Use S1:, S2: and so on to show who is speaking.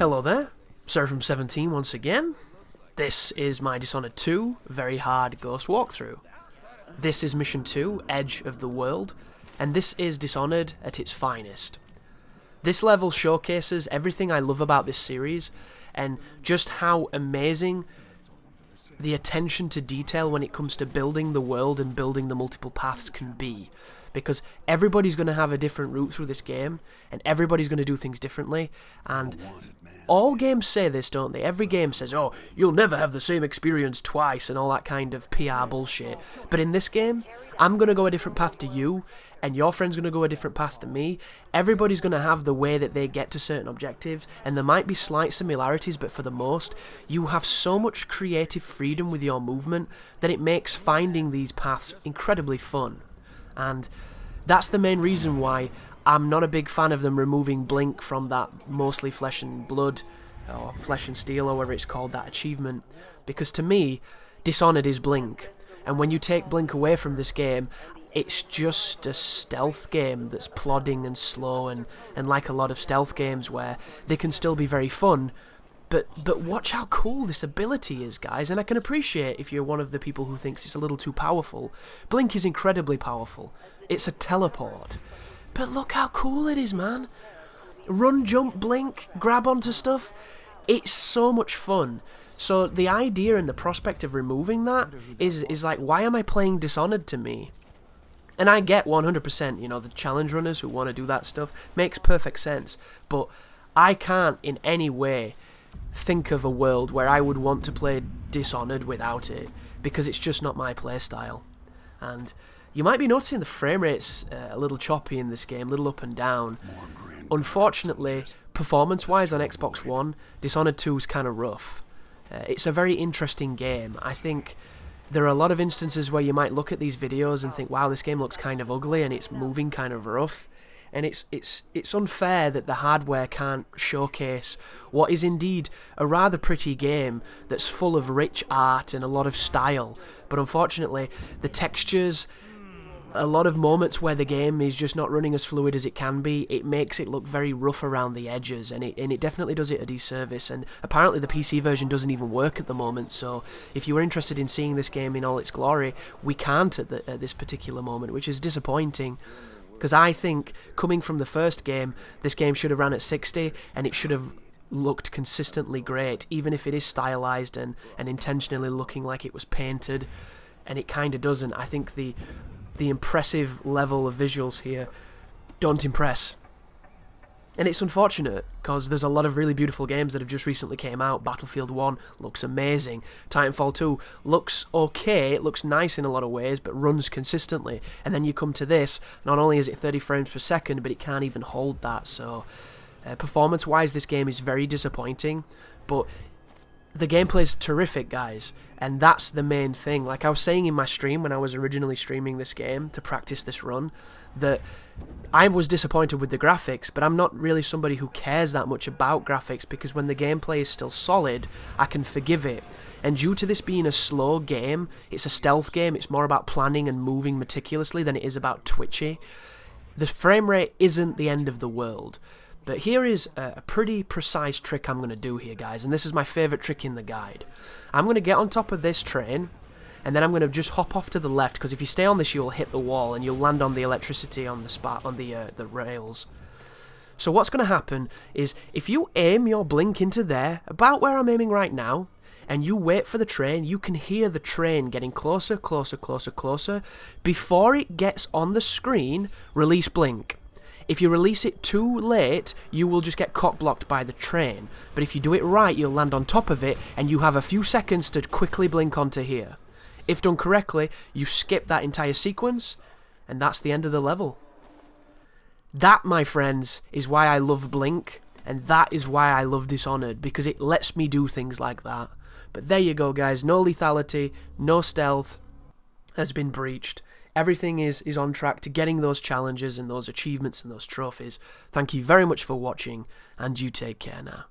S1: Hello there, Seraphim17 once again. This is my Dishonored 2 Very Hard Ghost walkthrough. This is Mission 2, Edge of the World, and this is Dishonored at its finest. This level showcases everything I love about this series, and just how amazing the attention to detail when it comes to building the world and building the multiple paths can be. Because everybody's going to have a different route through this game, and everybody's going to do things differently, and all games say this, don't they? Every game says, oh, you'll never have the same experience twice, and all that kind of PR bullshit. But in this game, I'm going to go a different path to you, and your friend's going to go a different path to me. Everybody's going to have the way that they get to certain objectives, and there might be slight similarities, but for the most, you have so much creative freedom with your movement that it makes finding these paths incredibly fun. And that's the main reason why I'm not a big fan of them removing Blink from that mostly flesh and blood, or flesh and steel, or whatever it's called, that achievement. Because to me, Dishonored is Blink. And when you take Blink away from this game, it's just a stealth game that's plodding and slow, and like a lot of stealth games where they can still be very fun. But watch how cool this ability is, guys, and I can appreciate if you're one of the people who thinks it's a little too powerful. Blink is incredibly powerful. It's a teleport. But look how cool it is, man. Run, jump, blink, grab onto stuff. It's so much fun. So the idea and the prospect of removing that is like, why am I playing Dishonored to me? And I get 100%, you know, the challenge runners who want to do that stuff, makes perfect sense. But I can't in any way think of a world where I would want to play Dishonored without it, because it's just not my playstyle. And you might be noticing the frame rate's a little choppy in this game, a little up and down. Unfortunately, performance-wise on Xbox One, Dishonored 2 is kind of rough. It's a very interesting game. I think there are a lot of instances where you might look at these videos and think, wow, this game looks kind of ugly and it's moving kind of rough. And it's unfair that the hardware can't showcase what is indeed a rather pretty game that's full of rich art and a lot of style. But unfortunately, the textures, a lot of moments where the game is just not running as fluid as it can be, it makes it look very rough around the edges, and it definitely does it a disservice. And apparently the PC version doesn't even work at the moment, so if you were interested in seeing this game in all its glory, we can't at this particular moment, which is disappointing. Because I think, coming from the first game, this game should have ran at 60, and it should have looked consistently great, even if it is stylized and intentionally looking like it was painted, and it kind of doesn't. I think the impressive level of visuals here don't impress. And it's unfortunate, because there's a lot of really beautiful games that have just recently came out. Battlefield 1 looks amazing. Titanfall 2 looks okay, it looks nice in a lot of ways, but runs consistently. And then you come to this, not only is it 30 frames per second, but it can't even hold that. So, performance-wise, this game is very disappointing, but the gameplay's terrific, guys, and that's the main thing. Like I was saying in my stream when I was originally streaming this game to practice this run, that I was disappointed with the graphics, but I'm not really somebody who cares that much about graphics, because when the gameplay is still solid, I can forgive it. And due to this being a slow game, it's a stealth game, it's more about planning and moving meticulously than it is about twitchy. The frame rate isn't the end of the world. But here is a pretty precise trick I'm going to do here, guys, and this is my favourite trick in the guide. I'm going to get on top of this train, and then I'm going to just hop off to the left, because if you stay on this, you'll hit the wall, and you'll land on the electricity on the spot, on the rails. So what's going to happen is, if you aim your blink into there, about where I'm aiming right now, and you wait for the train, you can hear the train getting closer, closer, closer, closer. Before it gets on the screen, release blink. If you release it too late, you will just get cock-blocked by the train. But if you do it right, you'll land on top of it, and you have a few seconds to quickly blink onto here. If done correctly, you skip that entire sequence, and that's the end of the level. That, my friends, is why I love Blink, and that is why I love Dishonored, because it lets me do things like that. But there you go, guys. No lethality, no stealth has been breached. Everything is on track to getting those challenges and those achievements and those trophies. Thank you very much for watching, and you take care now.